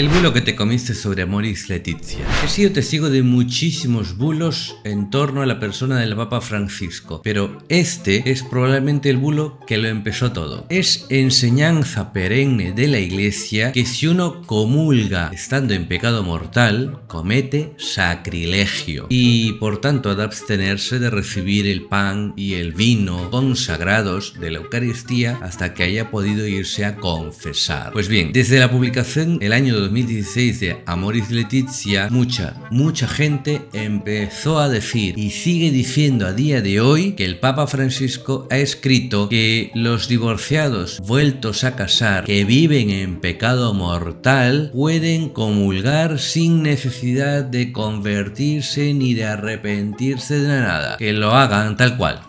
El bulo que te comiste sobre Amoris Laetitia. He sido testigo de muchísimos bulos en torno a la persona del Papa Francisco, pero este es probablemente el bulo que lo empezó todo. Es enseñanza perenne de la Iglesia que si uno comulga estando en pecado mortal, comete sacrilegio y por tanto ha de abstenerse de recibir el pan y el vino consagrados de la Eucaristía hasta que haya podido irse a confesar. Pues bien, desde la publicación el año 2016 de Amoris Laetitia, mucha gente empezó a decir y sigue diciendo a día de hoy que el Papa Francisco ha escrito que los divorciados vueltos a casar que viven en pecado mortal pueden comulgar sin necesidad de convertirse ni de arrepentirse de nada, que lo hagan tal cual.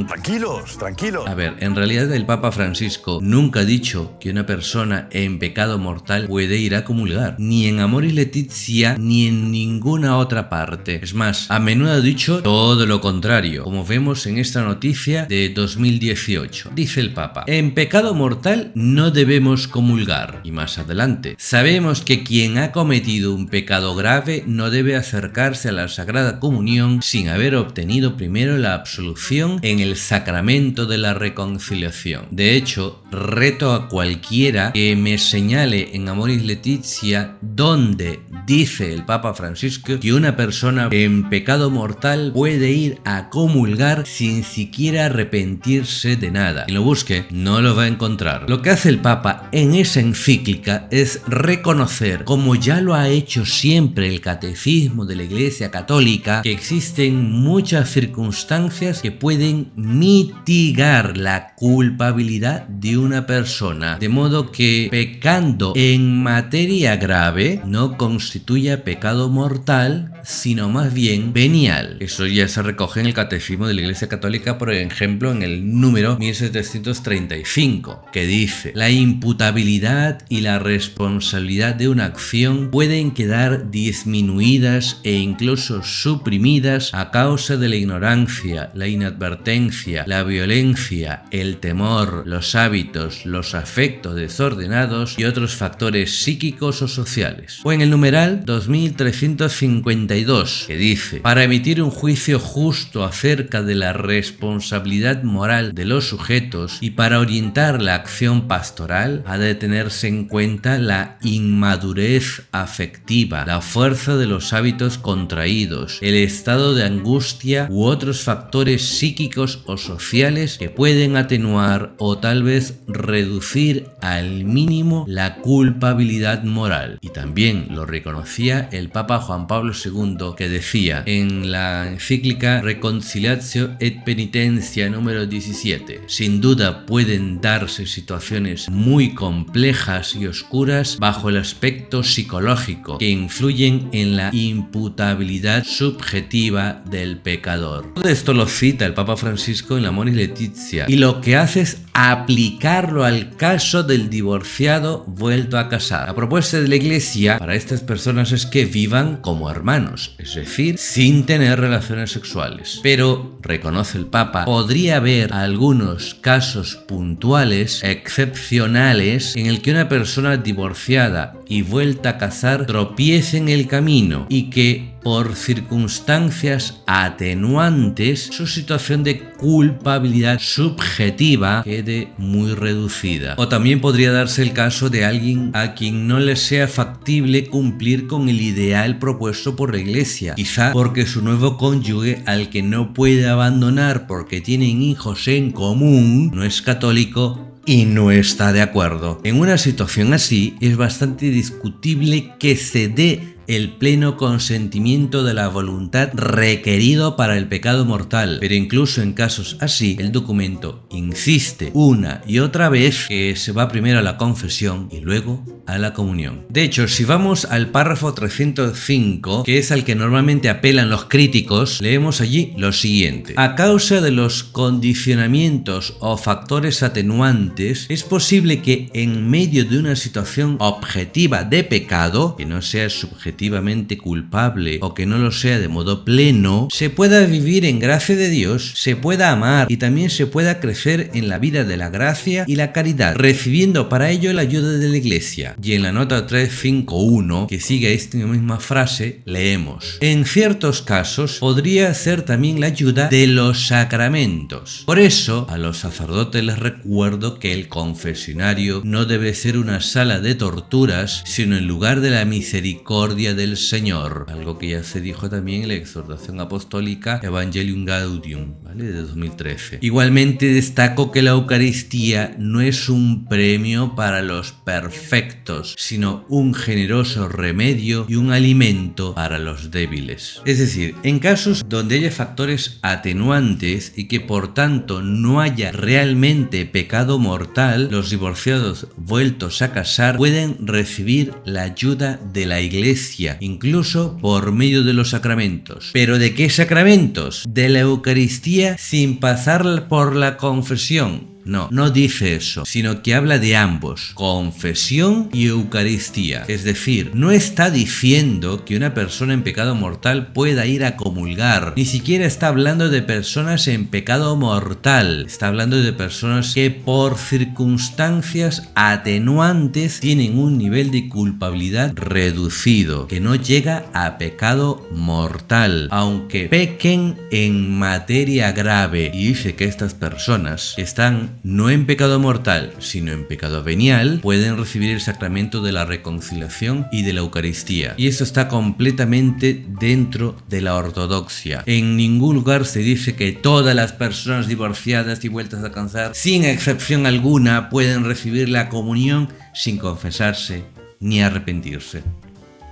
Tranquilos. A ver, en realidad el Papa Francisco nunca ha dicho que una persona en pecado mortal puede ir a comulgar, ni en Amoris Laetitia ni en ninguna otra parte. Es más, a menudo ha dicho todo lo contrario, como vemos en esta noticia de 2018. Dice el Papa: en pecado mortal no debemos comulgar. Y más adelante: sabemos que quien ha cometido un pecado grave no debe acercarse a la Sagrada Comunión sin haber obtenido primero la absolución en el sacramento de la reconciliación. De hecho, reto a cualquiera que me señale en Amoris Laetitia donde dice el Papa Francisco que una persona en pecado mortal puede ir a comulgar sin siquiera arrepentirse de nada. Quien lo busque no lo va a encontrar. Lo que hace el Papa en esa encíclica es reconocer, como ya lo ha hecho siempre el Catecismo de la Iglesia Católica, que existen muchas circunstancias que pueden mitigar la culpabilidad de una persona, de modo que pecando en materia grave no constituya pecado mortal, sino más bien venial. Eso ya se recoge en el Catecismo de la Iglesia Católica, por ejemplo, en el número 1735, que dice: la imputabilidad y la responsabilidad de una acción pueden quedar disminuidas e incluso suprimidas a causa de la ignorancia, la inadvertencia, la violencia, el temor, los hábitos, los afectos desordenados y otros factores psíquicos o sociales. O en el numeral 2352, que dice: para emitir un juicio justo acerca de la responsabilidad moral de los sujetos y para orientar la acción pastoral, ha de tenerse en cuenta la inmadurez afectiva, la fuerza de los hábitos contraídos, el estado de angustia u otros factores psíquicos o sociales que pueden atenuar o tal vez reducir al mínimo la culpabilidad moral. Y también lo reconocía el Papa Juan Pablo II, que decía en la encíclica Reconciliatio et Penitencia número 17: sin duda pueden darse situaciones muy complejas y oscuras bajo el aspecto psicológico que influyen en la imputabilidad subjetiva del pecador. Todo esto lo cita el Papa Francisco en la Amoris Laetitia, y lo que hace es aplicarlo al caso del divorciado vuelto a casar. La propuesta de la Iglesia para estas personas es que vivan como hermanos, es decir, sin tener relaciones sexuales. Pero, reconoce el Papa, podría haber algunos casos puntuales, excepcionales, en el que una persona divorciada y vuelta a casar tropiece en el camino y que, por circunstancias atenuantes, su situación de culpabilidad subjetiva quede muy reducida. O también podría darse el caso de alguien a quien no le sea factible cumplir con el ideal propuesto por la Iglesia, quizá porque su nuevo cónyuge, al que no puede abandonar porque tienen hijos en común, no es católico y no está de acuerdo. En una situación así es bastante discutible que se dé el pleno consentimiento de la voluntad requerido para el pecado mortal, pero incluso en casos así el documento insiste una y otra vez que se va primero a la confesión y luego a la comunión. De hecho, si vamos al párrafo 305, que es al que normalmente apelan los críticos, leemos allí lo siguiente: a causa de los condicionamientos o factores atenuantes, es posible que en medio de una situación objetiva de pecado, que no sea subjetiva objetivamente culpable o que no lo sea de modo pleno, se pueda vivir en gracia de Dios, se pueda amar y también se pueda crecer en la vida de la gracia y la caridad, recibiendo para ello la ayuda de la Iglesia. Y en la nota 351, que sigue esta misma frase, leemos: en ciertos casos podría ser también la ayuda de los sacramentos. Por eso, a los sacerdotes les recuerdo que el confesionario no debe ser una sala de torturas, sino el lugar de la misericordia del Señor, algo que ya se dijo también en la exhortación apostólica Evangelium Gaudium, ¿vale?, de 2013. Igualmente destaco que la Eucaristía no es un premio para los perfectos, sino un generoso remedio y un alimento para los débiles. Es decir, en casos donde haya factores atenuantes y que por tanto no haya realmente pecado mortal, los divorciados vueltos a casar pueden recibir la ayuda de la Iglesia, incluso por medio de los sacramentos. ¿Pero de qué sacramentos? De la Eucaristía sin pasar por la confesión. No dice eso, sino que habla de ambos, confesión y Eucaristía. Es decir, no está diciendo que una persona en pecado mortal pueda ir a comulgar, ni siquiera está hablando de personas en pecado mortal, está hablando de personas que por circunstancias atenuantes tienen un nivel de culpabilidad reducido, que no llega a pecado mortal, aunque pequen en materia grave. Y dice que estas personas están no en pecado mortal, sino en pecado venial, pueden recibir el sacramento de la reconciliación y de la Eucaristía. Y eso está completamente dentro de la ortodoxia. En ningún lugar se dice que todas las personas divorciadas y vueltas a casar, sin excepción alguna, pueden recibir la comunión sin confesarse ni arrepentirse.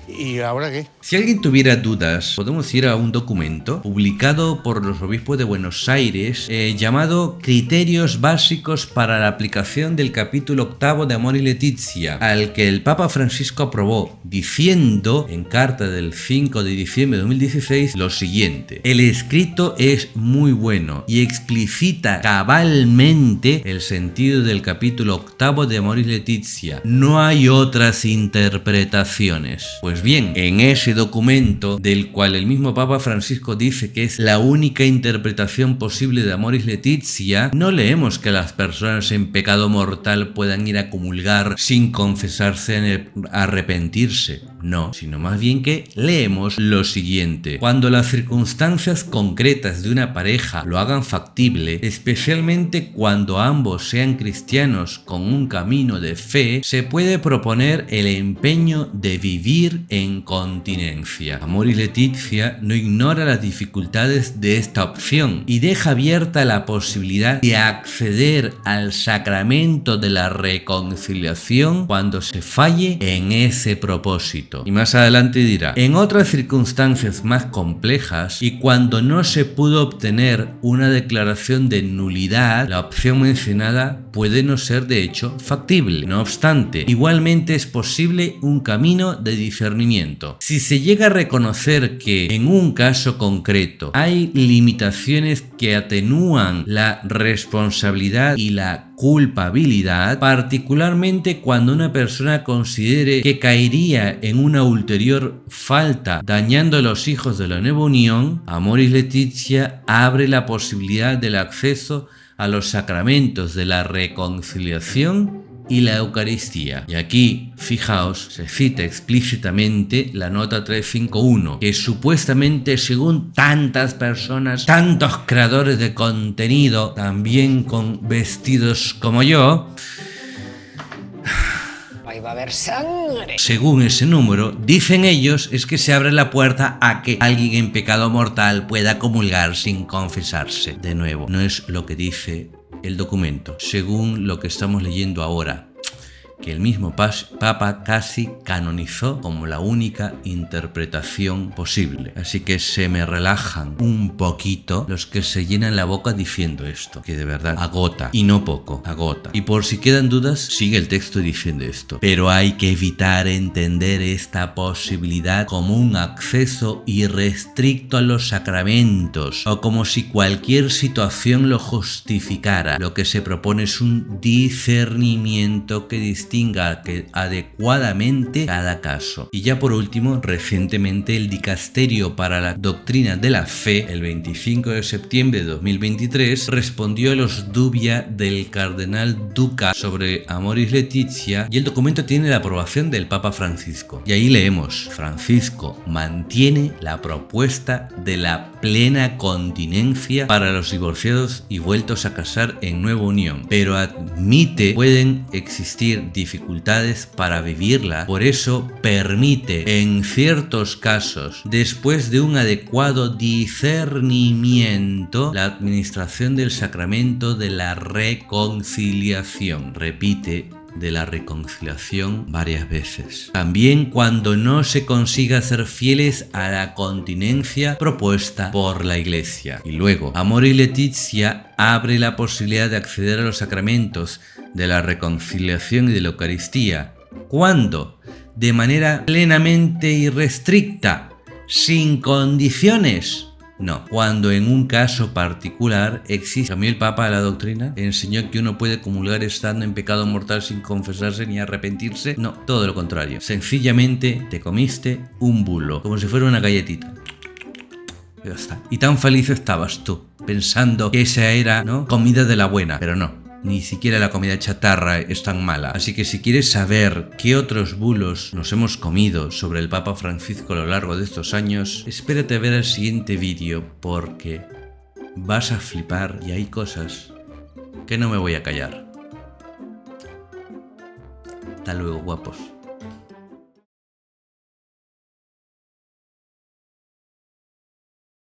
¿Y ahora qué? Si alguien tuviera dudas, podemos ir a un documento publicado por los obispos de Buenos Aires llamado Criterios Básicos para la aplicación del capítulo 8 de Amoris Laetitia, al que el Papa Francisco aprobó, diciendo en carta del 5 de diciembre de 2016 lo siguiente: el escrito es muy bueno y explicita cabalmente el sentido del capítulo 8 de Amoris Laetitia. No hay otras interpretaciones. Pues bien, en ese documento, del cual el mismo Papa Francisco dice que es la única interpretación posible de Amoris Laetitia, no leemos que las personas en pecado mortal puedan ir a comulgar sin confesarse ni arrepentirse. No, sino más bien que leemos lo siguiente: cuando las circunstancias concretas de una pareja lo hagan factible, especialmente cuando ambos sean cristianos con un camino de fe, se puede proponer el empeño de vivir en continencia. Amoris Laetitia no ignora las dificultades de esta opción y deja abierta la posibilidad de acceder al sacramento de la reconciliación cuando se falle en ese propósito. Y más adelante dirá: en otras circunstancias más complejas y cuando no se pudo obtener una declaración de nulidad, la opción mencionada puede no ser de hecho factible. No obstante, igualmente es posible un camino de discernimiento. Si se llega a reconocer que en un caso concreto hay limitaciones que atenúan la responsabilidad y la culpabilidad, particularmente cuando una persona considere que caería en una ulterior falta dañando a los hijos de la nueva unión, Amoris Laetitia abre la posibilidad del acceso a los sacramentos de la reconciliación y la Eucaristía. Y aquí, fijaos, se cita explícitamente la nota 351, que supuestamente, según tantas personas, tantos creadores de contenido, también con vestidos como yo, ahí va a haber sangre. Según ese número, dicen ellos, es que se abre la puerta a que alguien en pecado mortal pueda comulgar sin confesarse. De nuevo, no es lo que dice el documento, según lo que estamos leyendo ahora, que el mismo Papa casi canonizó como la única interpretación posible. Así que se me relajan un poquito los que se llenan la boca diciendo esto, que de verdad agota, y no poco, agota. Y por si quedan dudas, sigue el texto diciendo esto: pero hay que evitar entender esta posibilidad como un acceso irrestricto a los sacramentos, o como si cualquier situación lo justificara. Lo que se propone es un discernimiento que distingue distinga adecuadamente cada caso. Y ya por último, recientemente el Dicasterio para la Doctrina de la Fe, el 25 de septiembre de 2023, respondió a los dubia del cardenal Duca sobre Amoris Laetitia, y el documento tiene la aprobación del Papa Francisco. Y ahí leemos: Francisco mantiene la propuesta de la plena continencia para los divorciados y vueltos a casar en nueva unión, pero admite pueden existir dificultades para vivirla, por eso permite en ciertos casos, después de un adecuado discernimiento, la administración del sacramento de la reconciliación. Repite de la reconciliación varias veces. También cuando no se consiga ser fieles a la continencia propuesta por la Iglesia. Y luego, Amoris Laetitia abre la posibilidad de acceder a los sacramentos de la reconciliación y de la Eucaristía. ¿Cuándo? De manera plenamente irrestricta, sin condiciones. No, cuando en un caso particular existe. Cambió el Papa de la doctrina, enseñó que uno puede comulgar estando en pecado mortal sin confesarse ni arrepentirse. No, todo lo contrario. Sencillamente te comiste un bulo, como si fuera una galletita. Ya está. Y tan feliz estabas tú, pensando que esa era, ¿no?, comida de la buena, pero no. Ni siquiera la comida chatarra es tan mala. Así que si quieres saber qué otros bulos nos hemos comido sobre el Papa Francisco a lo largo de estos años, espérate a ver el siguiente vídeo porque vas a flipar y hay cosas que no me voy a callar. Hasta luego, guapos.